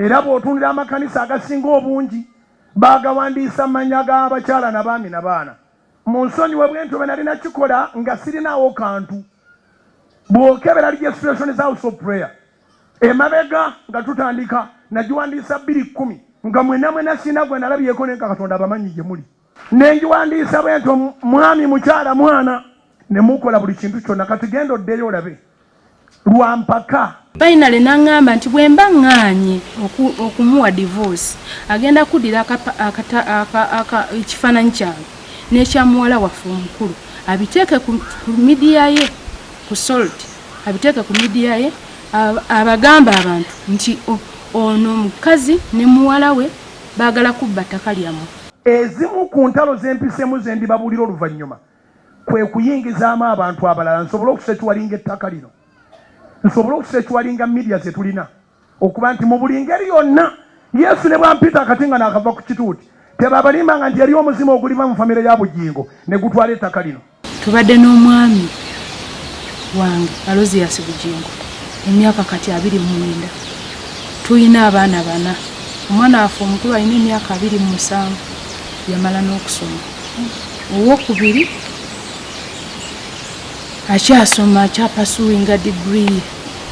era bw'otunira amakanisa agasinga obungi bagawandiisa mannya g'abakyala n'abaami n'abaana. Mu nsonyiwe bwentyo bwe nali nakikola nga sirinawo kantu. Bw'okebera registration house of prayer emabega nga tutandika nagiwandiisa 2:10 nga mwena sina gwe nalabyeko nenka Katonda abamanyi gye muli. Nengiwandiisa bwentyo mwami mukyala mwana ne mukola buli kintu kyonna kati genda oddeyo olabe. Lwampaka finally nangamba nti bwe mba nganye okumuwa divorce agenda kudira ekifaananyi kyange n'ekyamuwala waffe omukulu abiteeke ku media ye ku Salt abiteeke ku media ye abagamba abantu nti ono omukazi ne muwala we baagala kubba ttaka lyammwe. Ezimu ku ntalo z'empisemu ze ndibabuulira oluvannyuma kwe kuyingizaamu abantu abalala nsobole okusekiwalinga ettaka lino, nsobole okusekiwalinga media ze tulina okuba nti mu buli ngeri yonna Yesu ne bwampita akati nga naakava ku kituuti tebabalimbanga nti yali omuzimu oguliva mu famire ya Bugingo ne gutwala ettaka lino. Tubadde n'omwami wange Alozias Bugingo emyaka kati 29. Tuyina abaana 4. Omwana waffe omukulu alina emyaka 27 yamala n'okusoma. Owokubiri akyasoma akyapasuwinga degree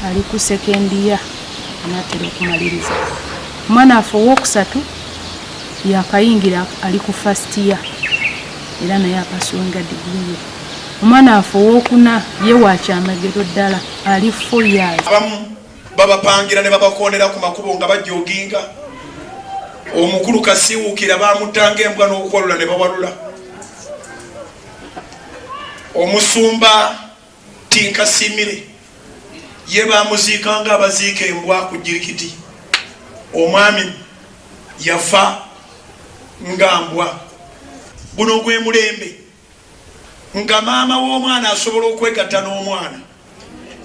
ali ku second year anatera okumaliriza. Omwana waffe owokusatu yakayingira ali ku first year era naye apasuwinga degree. Omwana waffe owokuna ye wakyamagero ddala ali 4 years. Abamu babapangira ne babakonera ku makubo nga bajjoginga. Omukulu kasiwukira bamutanga embwa n'okuwalula ne bawalula. Omusumba Tinkasimire ye bamuziikanga abaziika embwa ku jirikiti. Omwami yafa nga mbwa. Guno gwe mulembe nga maama w'omwana asobola okwegatta n'omwana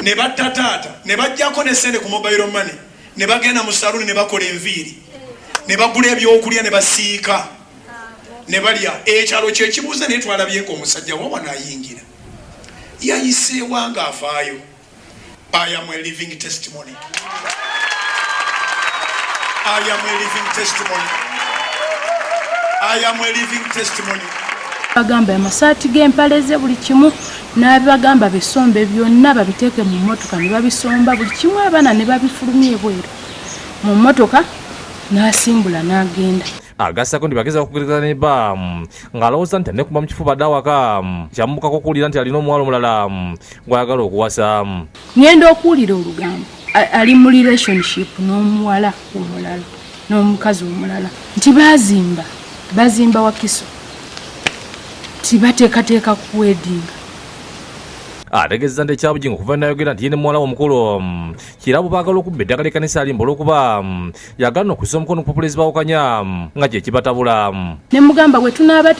ne batta taata ne bajjako ne sente ku mobile money ne bagenda mu saluni ne bakola enviiri ne bagula ebyokulya ne basiika ne balya. Ekyalo kye kibuuza naye twalabyeko omusajja wawa n'ayingira yayiseewa nga afaayo. I am a living testimony. I am a living testimony. I am a living testimony. Bagamba amasaati g'empale ze buli kimu n'abagamba bisombe byonna babiteeke mu mmotoka ne babisomba buli kimu abaana ne babifulumya ebweru mu mmotoka n'asimbula n'agenda. Agasako ndibageza okugereza ne ba ngalowooza nti anekuba mu kifuba dda awaka kyamukako okuwulira nti alina omuwala omulala gwayagala okuwasa. Ngenda okuwulira olugambo ali mu relationship n'omuwala omulala n'omukazi omulala nti bazimba Wakiso tibateekateeka kuwedinga. Ategeeza nti ekyabugingo okuva nayogera nti ye ne muwala omukulu kirabo baagala okubba eddagala l'ekkanisa alimba olw'okuba yagala okussa omukono ku populezi bawukanya nga kye kibatabula. Ne mugamba bwe tunaaba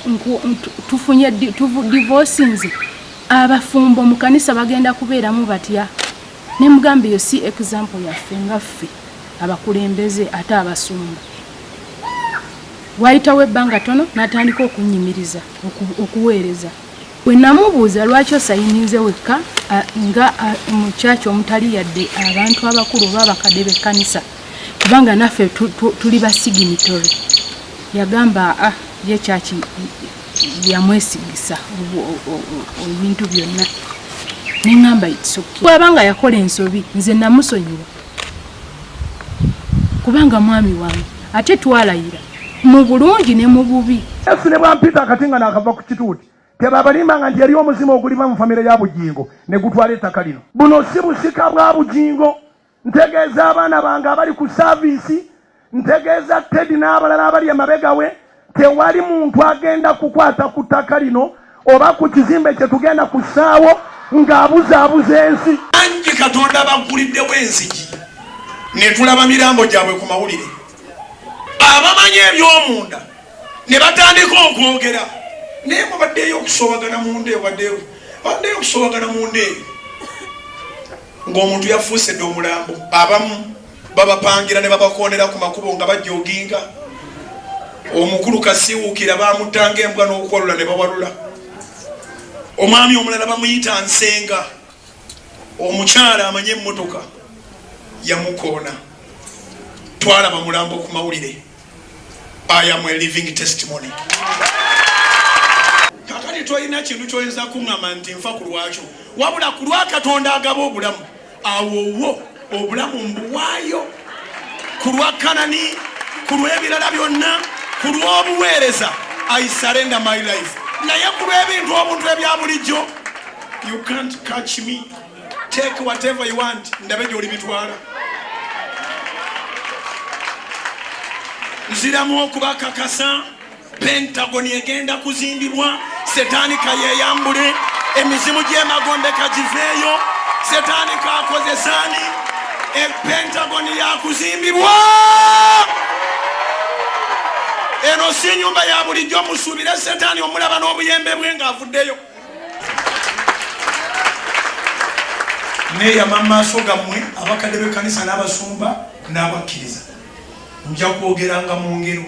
tufunye divorcinze abafumbo mu kanisa bagenda kubeeramu batya. Ne mugamba eyo si example yaffe ngaffe abakulembeze ate abasumba. Wayitawo ebbanga tono n'atandika okunyimiriza okuweereza. Bwe namubuuza lwaki osayinize wekka nga mu kyaki omutali yadde abantu abakulu oba abakadde b'ekkanisa kubanga naffe tuli basignatory, yagamba ye kyaki yamwesigisa ebintu byonna. Neŋŋamba itsoki bw'abanga yakola ensobi nze namusonyiwa kubanga mwami wange ate twalayira mu bulungi ne mu bubi. Yesu ne bwampita akati nga naakava ku kituuti tebabalimbanga nti yali omuzimu oguliva mu famire ya Bugingo ne gutwala ettaka lino. Buno si busika bwa Bugingo. Ntegeeza abaana bange abali ku saavisi, ntegeeza Teddy n'abalala abali emabega we, tewali muntu agenda kukwata ku ttaka lino oba ku kizimbe kye tugenda kussaawo ng'abuzaabuza ensi. Anji Katonda bagguliddewo enzigi ne tulaba mirambo gyabwe ku mawulire. Abamanyi eby'omunda ne batandika okwogera naye mubaddeyo okusobagana mu ndeeyo baddeyo okusobagana mu ndeeyo ng'omuntu yafuuse dde omulambo. Abamu babapangira ne babakonera ku makubo nga bajjoginga. Omukulu kasiwukira bamutanga embwa n'okuwalula ne bawalula. Omwami omulala bamuyita Nsenga, omukyala amanye emmotoka yamukoona. twalaba mulambo ku mawulire. I am a living testimony. Kakati toyina kintu kyoyinza kuŋŋamba nti nfa ku lwakyo wabula ku lwa Katonda agaba obulamu awowo obulamu mbuwaayo ku lwa Kanani ku lw'ebirala byonna ku lw'obuweereza I surrender my life. Naye ku lw'ebintu obuntu ebya bulijjo you can't catch me. Take whatever you want. Ndabe gy'oli bitwala. Nziramu okubakakasa Pentagon egenda kuzimbibwa, Setaani kayeyambule, emizimu gy'emagombe kagiveeyo, Setaani kakozesaani, Pentagon yakuzimbibwa. Eno si nyumba ya bulijjo musuubire Setaani omulaba n'obuyembe bwe ng'avuddeyo. Neeyama maaso gammwe abakadde b'ekkanisa n'abasumba n'abakkiriza. Nja kwogeranga mu ngero.